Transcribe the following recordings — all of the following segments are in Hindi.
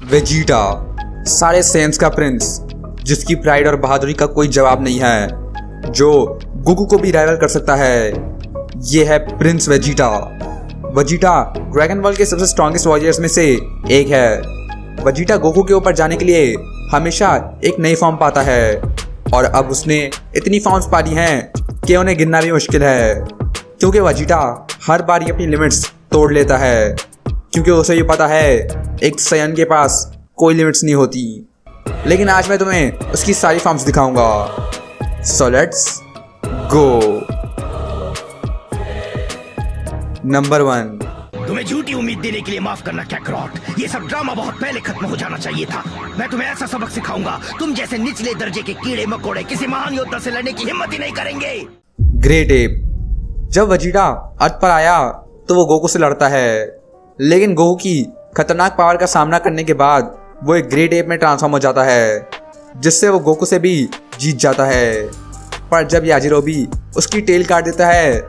वेजिटा, सारे सेंस का प्रिंस, जिसकी प्राइड और बहादुरी का कोई जवाब नहीं है, जो गोकू को भी राइवल कर सकता है। ये है Prince Vegeta. Vegeta dragon ball के सबसे स्ट्रॉन्गेस्ट वॉरियर्स में से एक है। वेजिटा गोकू के ऊपर जाने के लिए हमेशा एक नई फॉर्म पाता है और अब उसने इतनी फॉर्म्स पा ली हैं कि उन्हें गिनना भी मुश्किल है, क्योंकि वेजिटा हर बार ये अपनी लिमिट्स तोड़ लेता है, क्योंकि उसे ये पता है एक सायन के पास कोई लिमिट्स नहीं होती। लेकिन आज मैं तुम्हें उसकी सारी फॉर्म्स दिखाऊंगा। So let's go. नंबर 1। तुम्हें झूठी उम्मीद देने के लिए माफ करना कैकरॉट। ये सब ड्रामा बहुत पहले खत्म हो जाना चाहिए था। मैं तुम्हें ऐसा सबक सिखाऊंगा, तुम जैसे निचले दर्जे के कीड़े मकोड़े किसी महान योद्धा से लड़ने की हिम्मत ही नहीं करेंगे। Great app. जब वेजिटा अर्थ पर आया तो वो गोकू से लड़ता है, लेकिन गोकू की खतरनाक पावर का सामना करने के बाद वो एक ग्रेट एप में ट्रांसफॉर्म हो जाता है, जिससे वो गोकू से भी जीत जाता है। पर जब याजिरोबी उसकी टेल काट देता है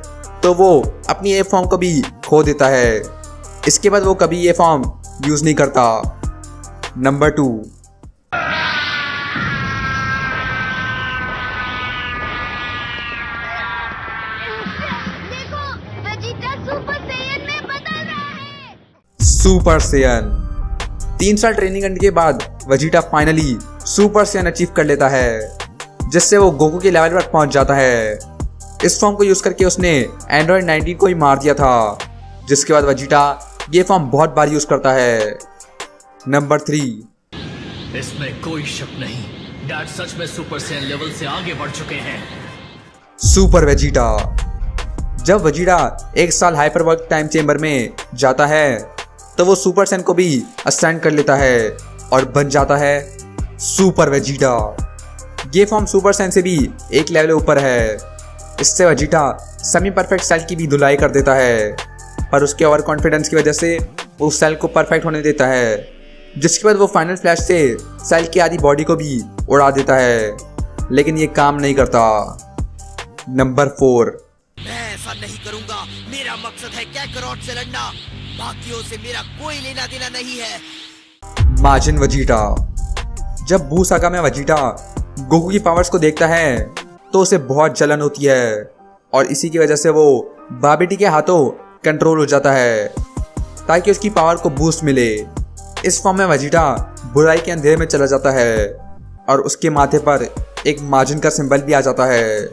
तो वो अपनी एप फॉर्म को भी खो देता है। इसके बाद वो कभी ये फॉर्म यूज नहीं करता। नंबर 2। देखो, वेजिटा सुपर सैयन में बदल रहा है। Super Saiyan. 3 साल ट्रेनिंग करने के बाद Vegeta finally super Saiyan achieve कर लेता है, जिससे वो गोकू के लेवल पर पहुंच जाता है। इस फॉर्म को यूज करके उसने एंड्रॉइड 19 को ही मार दिया था, जिसके बाद वेजिटा ये फॉर्म बहुत बार यूज करता है। नंबर 3। इसमें कोई शक नहीं, डैड सच में सुपर सैयन लेवल से आगे बढ़ चुके हैं। Super Vegeta. जब वेजिटा 1 साल हाइपरवर्क टाइम चेंबर में जाता है तो वो सुपर सैयन को भी असेंड कर लेता है और बन जाता है सुपर वेजिटा। ये फॉर्म सुपर सैयन से भी एक लेवल ऊपर है। इससे वेजिटा सेमी परफेक्ट सेल की भी धुलाई कर देता है, पर उसके ओवर कॉन्फिडेंस की वजह से वो सेल को परफेक्ट होने देता है, जिसके बाद वो फाइनल फ्लैश से सेल की आधी बॉडी को भी उड़ा देता है, लेकिन ये काम नहीं करता। नंबर 4। मैं ऐसा नहीं करूंगा। मेरा मकसद है कैकरॉट से लड़ना। बाकियों से मेरा कोई लेना देना नहीं है। माजिन वेजिटा। जब बू सागा में वेजिटा गोकू की पावर्स को देखता है तो उसे बहुत जलन होती है और इसी की वजह से वो बाबेटी के हाथों कंट्रोल हो जाता है ताकि उसकी पावर को बूस्ट मिले। इस फॉर्म में वेजिटा बुराई के अंधेरे में चला जाता है और उसके माथे पर एक माजिन का सिंबल भी आ जाता है।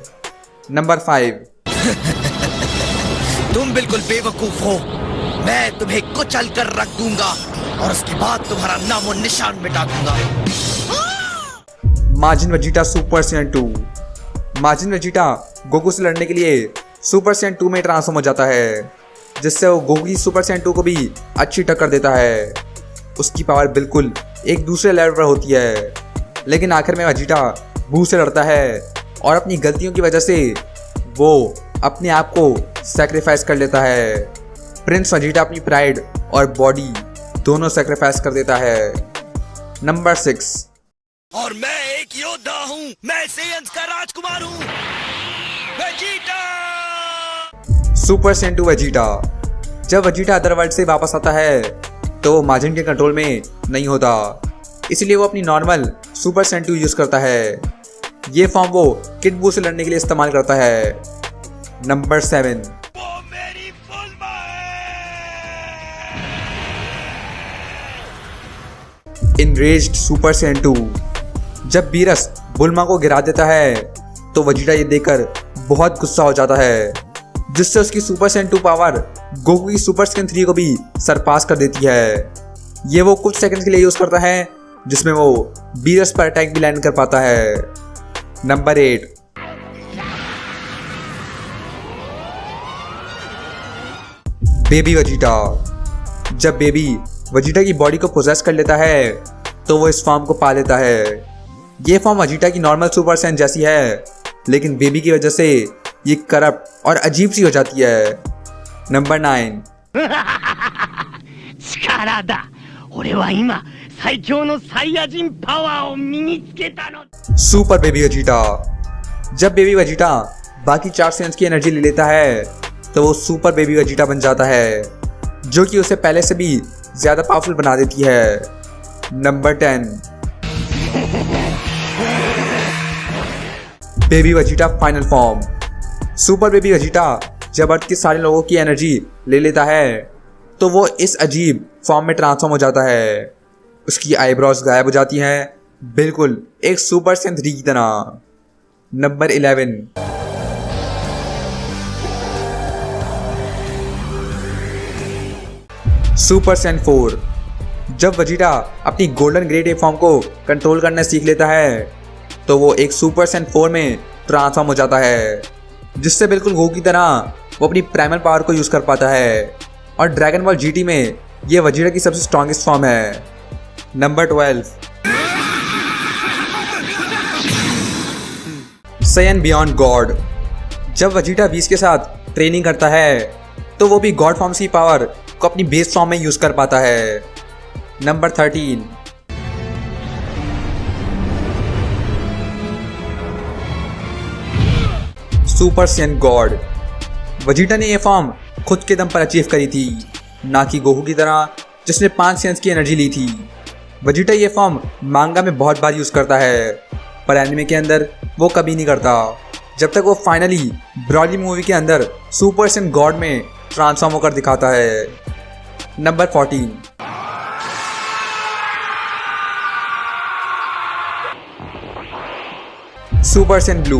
नंबर 5। तुम बिल्कुल बेवकूफ हो। मैं तुम्हें कुचल कर रख दूंगा और उसके बाद तुम्हारा नामो निशान मिटा दूंगा। Majin Vegeta super Saiyan 2। Majin Vegeta Goku से लड़ने के लिए सुपर सैयन 2 में ट्रांसफॉर्म हो जाता है, जिससे वो गोकू की सुपर सैयन 2 को भी अच्छी टक्कर देता है। उसकी पावर बिल्कुल एक दूसरे लेवल पर होती है, लेकिन आखिर में वेजिटा बू से लड़ता है और अपनी गलतियों की वजह से वो अपने आप को सैक्रिफाइस कर लेता है। प्रिंस वेजिटा अपनी प्राइड और बॉडी दोनों सैक्रिफाइस कर देता है। नंबर 6। और मैं एक योद्धा हूँ। मैं सेयन्स का राजकुमार हूँ, वेजिटा। Super Saiyan 2 Vegeta. जब वेजिटा अदरवर्ल्ड से वापस आता है तो वो माजिन के कंट्रोल में नहीं होता, इसलिए वो अपनी नॉर्मल सुपर सैयन 2 यूज करता है। ये फॉर्म वो किड बू से लड़ने के लिए इस्तेमाल करता है। नंबर 7। वो मेरी बुल्मा है। इनरेज्ड सुपर सैयन 2। जब बीरस बुल्मा को गिरा देता है तो वेजिटा ये देखकर बहुत गुस्सा हो जाता है, जिससे उसकी सुपर सैयन 2 पावर गोकू की सुपर स्किन 3 को भी सरपास कर देती है। ये वो कुछ सेकंड्स के लिए यूज करता है, जिसमें वो बीरस पर अटैक भी लैंड कर पाता है। नंबर 8। Baby Vegeta. जब बेबी वेजिटा की बॉडी को पोजेस कर लेता है तो वो इस फॉर्म को पा लेता है। ये फॉर्म वेजिटा की नॉर्मल सुपर सैयन जैसी है, लेकिन बेबी की वजह से ये करप्ट और अजीब सी हो जाती है। नंबर 9। Super baby Vegeta. जब बेबी वेजिटा बाकी 4 सैयन्स की एनर्जी ले लेता है तो वो सुपर बेबी वेजिटा बन जाता है, जो कि उसे पहले से भी ज़्यादा पावरफुल बना देती है। Number 10 baby Vegeta final form. Super baby Vegeta जब अर्थ के सारे लोगों की एनर्जी ले लेता है तो वो इस अजीब फॉर्म में ट्रांसफॉर्म हो जाता है। उसकी आईब्रोज गायब हो जाती हैं, बिल्कुल एक सुपर सेन 3 की तरह। Number 11 super Sen 4। जब वेजिटा अपनी गोल्डन ग्रेड ए फॉर्म को कंट्रोल करना सीख लेता है तो वो एक सुपर सेन 4 में ट्रांसफॉर्म हो जाता है, जिससे बिल्कुल गोकू की तरह वो अपनी प्राइमल पावर को यूज कर पाता है। और ड्रैगन बॉल जीटी में ये वेजिटा की सबसे स्ट्रॉन्गेस्ट फॉर्म है। Number 12 Saiyan beyond God. जब वेजिटा बीस के साथ ट्रेनिंग करता है तो वो भी गॉड फॉर्म्स की पावर को अपनी बेस फॉर्म में यूज कर पाता है। Number 13 super Saiyan God. Vegeta ने यह फॉर्म खुद के दम पर अचीव करी थी, ना कि गोकू की तरह जिसने 5 सेंस की एनर्जी ली थी। वेजिटा ये फॉर्म मांगा में बहुत बार यूज करता है, पर एनिमे के अंदर वो कभी नहीं करता, जब तक वो फाइनली ब्रॉली मूवी के अंदर सुपर सैयन गॉड में ट्रांसफॉर्म होकर दिखाता है। Number 14 super Saiyan blue.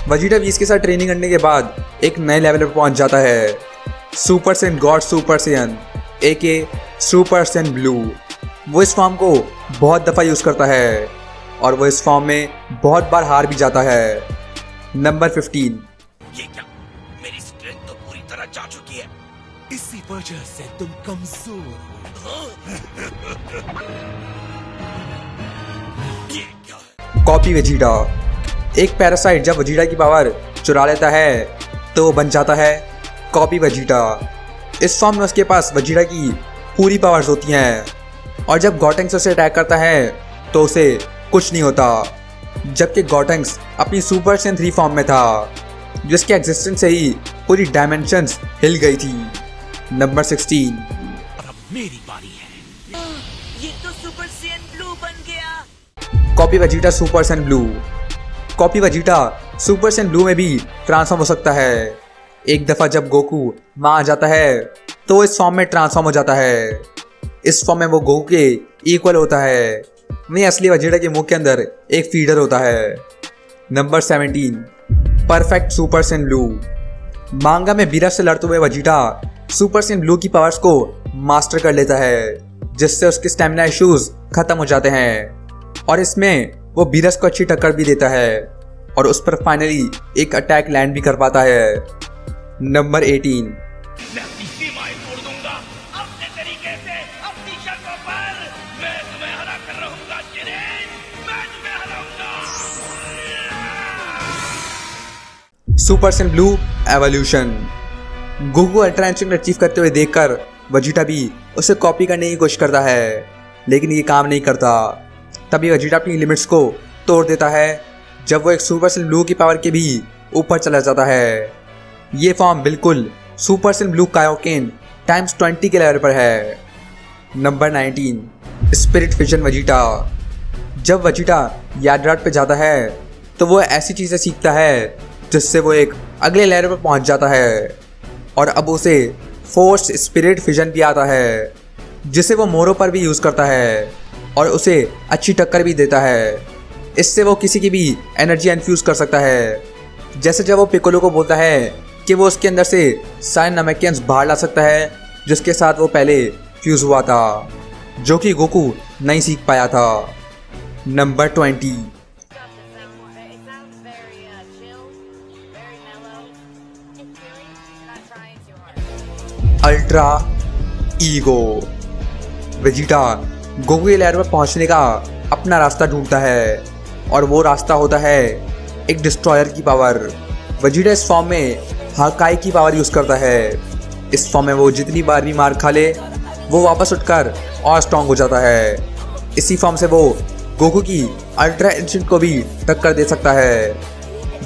Vegeta बीस के साथ ट्रेनिंग करने के बाद एक नए लेवल पर पहुंच जाता है। Super Saiyan god super Saiyan aka super Saiyan blue. वो इस फॉर्म को बहुत दफ़ा यूज़ करता है और वो इस फॉर्म में बहुत बार हार भी जाता है। नंबर 15 ये क्या, मेरी स्ट्रेंथ तो पूरी तरह जा चुकी है। इसी वजह से तुम कमजोर हो। ये क्या है? Copy Vegeta. एक पैरासाइट जब वेजिटा की पावर चुरा लेता है तो वो बन जाता है कॉपी वेजिटा। इस फॉर्म में उसके पास वेजिटा की पूरी पावर्स होती हैं और जब गॉटेंक्स उसे अटैक करता है तो उसे कुछ नहीं होता, जबकि गॉटेंक्स अपनी सुपर सैयन 3 फॉर्म में था, जिसके एग्जिस्टेंस से ही पूरी डायमेंशंस हिल गई थी। नंबर 16 अब मेरी बारी है। ये तो सुपर सैयन ब्लू बन गया। Copy Vegeta super Saiyan blue. Copy Vegeta super Saiyan blue में भी ट्रांसफॉर्म हो सकता है। एक दफ़ा जब गोकू वहाँ आ जाता है तो वो इस फॉर्म में ट्रांसफॉर्म हो जाता है। इस फॉर्म में वो गोकू के इक्वल होता है, वहीं असली वेजिटा के मुंह के अंदर एक फीडर होता है। Number 17 perfect super Saiyan blue. मांगा में बीरस से लड़ते हुए वेजिटा सुपर सैयन ब्लू की पावर्स को मास्टर कर लेता है, जिससे उसके स्टेमिना इश्यूज खत्म हो जाते हैं और इसमें वो बीरस को अच्छी टक्कर भी देता है और उस पर फाइनली एक अटैक लैंड भी कर पाता है। नंबर 18 मैं अपनी सीमाएं तोड़ दूंगा अपने तरीके से, अपनी शर्तों पर। मैं तुम्हें हरा कर रहूंगा जिरेन, मैं तुम्हें हराऊंगा। Super Saiyan blue evolution. Goku ultra instinct achieve करते हुए देखकर वेजिटा भी उसे कॉपी करने की कोशिश करता है, लेकिन ये काम नहीं करता। तभी वेजिटा अपनी लिमिट्स को तोड़ देता है जब वो एक सुपर सैयन ब्लू की पावर के भी ऊपर चला जाता है। ये फॉर्म बिल्कुल super Saiyan blue Kaioken times 20 के लेवल पर है। Number 19 spirit fission Vegeta. जब वेजिटा याडराट पे जाता है तो वो ऐसी चीज़ें सीखता है जिससे वो एक अगले लेवल पर पहुंच जाता है और अब उसे फोर्स स्पिरिट फिजन भी आता है, जिसे वो मोरो पर भी यूज़ करता है और उसे अच्छी टक्कर भी देता है। इससे वो किसी की भी एनर्जी इन्फ्यूज़ कर सकता है, जैसे जब वो पिकोलो को बोलता है कि वो उसके अंदर से सारे नमेकियंस बाहर ला सकता है जिसके साथ वो पहले फ्यूज़ हुआ था, जो कि गोकू नहीं सीख पाया था। Number 20 It sounds very chill, very mellow. It's really not trying too hard. Ultra ego. Vegeta Goku के लेवल पर पहुंचने का अपना रास्ता ढूंढता है और वो रास्ता होता है एक डिस्ट्रॉयर की पावर। वेजिटा इस फॉर्म में हाकाई की पावर यूज़ करता है। इस फॉर्म में वो जितनी बार भी मार खा ले वो वापस उठकर और स्ट्रॉन्ग हो जाता है। इसी फॉर्म से वो गोकू की अल्ट्रा इंस्टिंक्ट को भी टक्कर दे सकता है।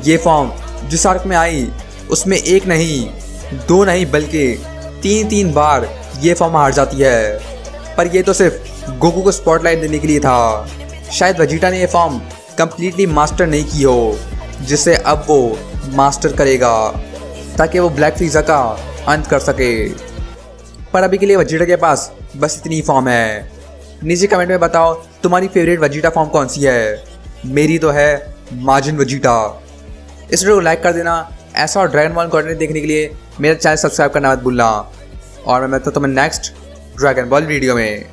ये फॉर्म जिस आर्क में आई उसमें एक नहीं, दो नहीं, बल्कि 3 बार ये फॉर्म हार जाती है, पर ये तो सिर्फ गोकू को स्पॉटलाइट देने के लिए था। शायद वेजिटा ने ये फॉर्म कंप्लीटली मास्टर नहीं की हो, जिसे अब वो मास्टर करेगा ताकि वो ब्लैक फ्रीज़ा का अंत कर सके। पर अभी के लिए वेजिटा के पास बस इतनी फॉर्म है। नीचे कमेंट में बताओ तुम्हारी फेवरेट वेजिटा फॉर्म कौन सी है। मेरी तो है माजिन वेजिटा। इस वीडियो को लाइक कर देना। ऐसा और ड्रैगन बॉल कंटेंट देखने के लिए मेरा चैनल सब्सक्राइब करना मत भूलना। और मैं मिलता हूं तुम्हें नेक्स्ट ड्रैगन बॉल वीडियो में।